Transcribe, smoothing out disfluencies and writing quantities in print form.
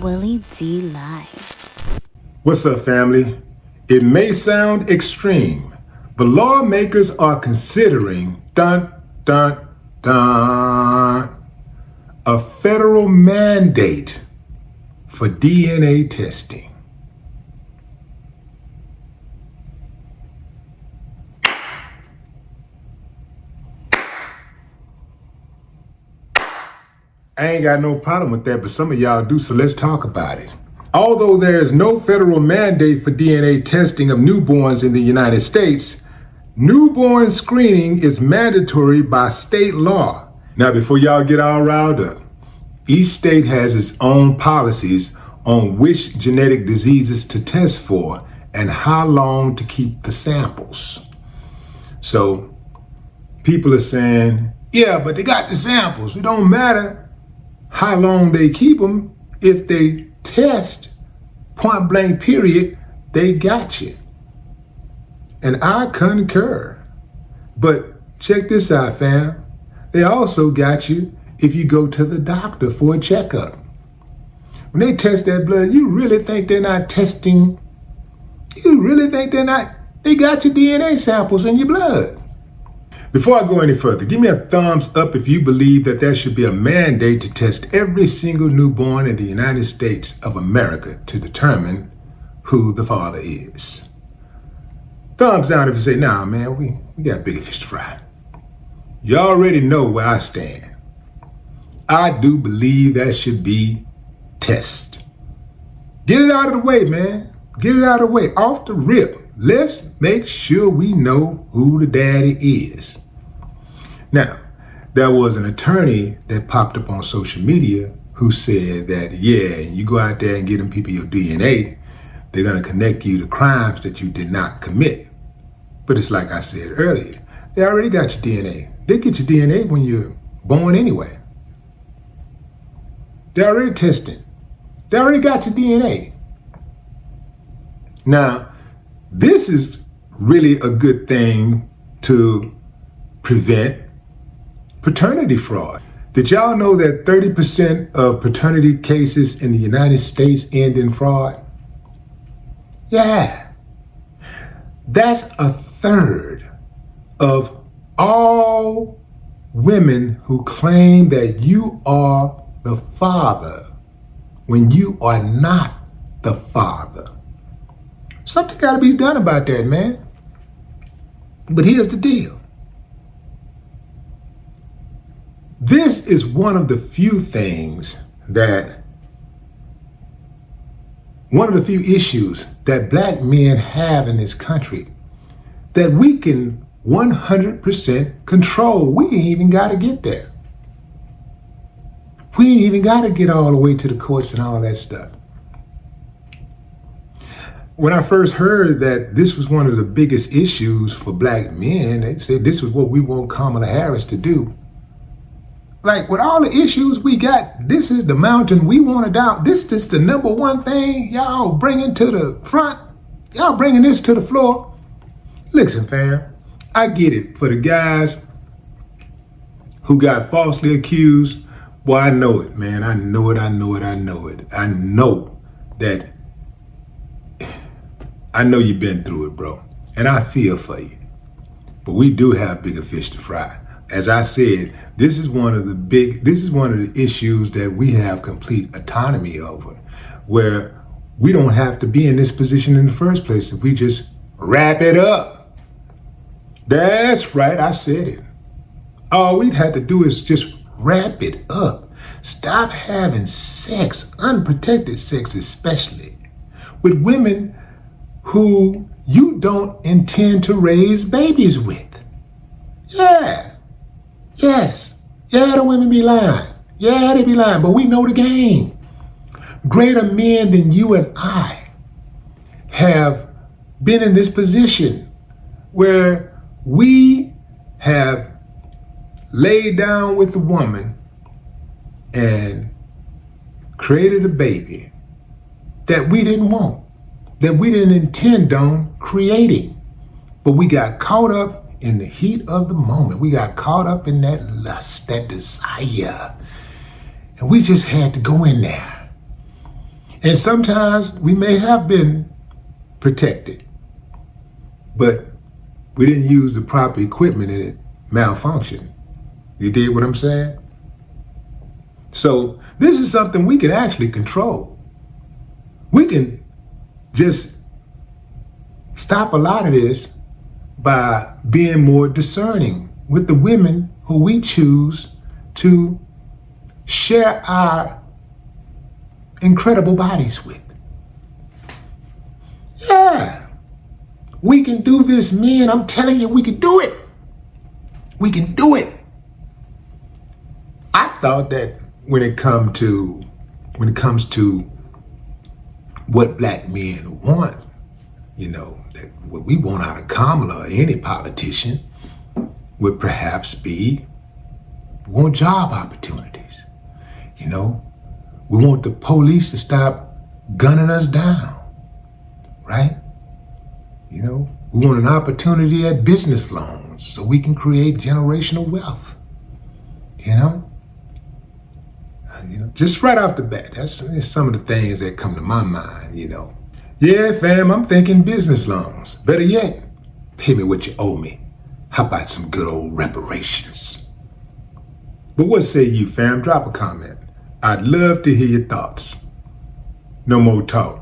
Willie D Live. What's up, family? It may sound extreme, but lawmakers are considering, dun, dun, dun, a federal mandate for DNA testing. I ain't got no problem with that, but some of y'all do, so let's talk about it. Although there is no federal mandate for DNA testing of newborns in the United States, newborn screening is mandatory by state law. Now, before y'all get all riled up, each state has its own policies on which genetic diseases to test for and how long to keep the samples. So people are saying, yeah, but they got the samples. It don't matter how long they keep them. If they test, point blank period, they got you. And I concur. But check this out, fam. They also got you if you go to the doctor for a checkup. When they test that blood, you really think they're not testing? You really think they got your DNA samples in your blood? Before I go any further, give me a thumbs up if you believe that there should be a mandate to test every single newborn in the United States of America to determine who the father is. Thumbs down if you say, nah, man, we got bigger fish to fry. You already know where I stand. I do believe that should be test. Get it out of the way, man. Get it out of the way, off the rip. Let's make sure we know who the daddy is. Now, there was an attorney that popped up on social media who said that, yeah, you go out there and get them people your DNA, they're going to connect you to crimes that you did not commit. But it's like I said earlier, they already got your DNA. They get your DNA when you're born anyway. They're already testing. They already got your DNA. Now, this is really a good thing to prevent paternity fraud. Did y'all know that 30% of paternity cases in the United States end in fraud? Yeah. That's a third of all women who claim that you are the father when you are not the father. Something gotta be done about that, man. But here's the deal. This is one of the few issues that black men have in this country that we can 100% control. We ain't even gotta get there. We ain't even gotta get all the way to the courts and all that stuff. When I first heard that this was one of the biggest issues for black men, they said this is what we want Kamala Harris to do. Like, with all the issues we got, this is the mountain we want to down. This is the number one thing y'all bringing to the front. Y'all bringing this to the floor. Listen, fam, I get it. For the guys who got falsely accused, well, I know it, man. I know it. I know that. I know you've been through it, bro, and I feel for you. But we do have bigger fish to fry. As I said, this is one of the issues that we have complete autonomy over, where we don't have to be in this position in the first place if we just wrap it up. That's right, I said it. All we'd have to do is just wrap it up. Stop having sex, unprotected sex especially, with women who you don't intend to raise babies with. Yeah. Yes. Yeah, the women be lying. Yeah, they be lying, but we know the game. Greater men than you and I have been in this position where we have laid down with a woman and created a baby that we didn't want, that we didn't intend on creating. But we got caught up in the heat of the moment. We got caught up in that lust, that desire. And we just had to go in there. And sometimes we may have been protected, but we didn't use the proper equipment and it malfunctioned. You dig what I'm saying? So this is something we can actually control. We can just stop a lot of this by being more discerning with the women who we choose to share our incredible bodies with. Yeah, we can do this, men. I'm telling you, we can do it. We can do it. I thought that when it comes to what black men want, that what we want out of Kamala or any politician would perhaps be, we want job opportunities. We want the police to stop gunning us down, right? We want an opportunity at business loans so we can create generational wealth, just right off the bat, that's some of the things that come to my mind, Yeah, fam, I'm thinking business loans. Better yet, pay me what you owe me. How about some good old reparations? But what say you, fam? Drop a comment. I'd love to hear your thoughts. No more talk.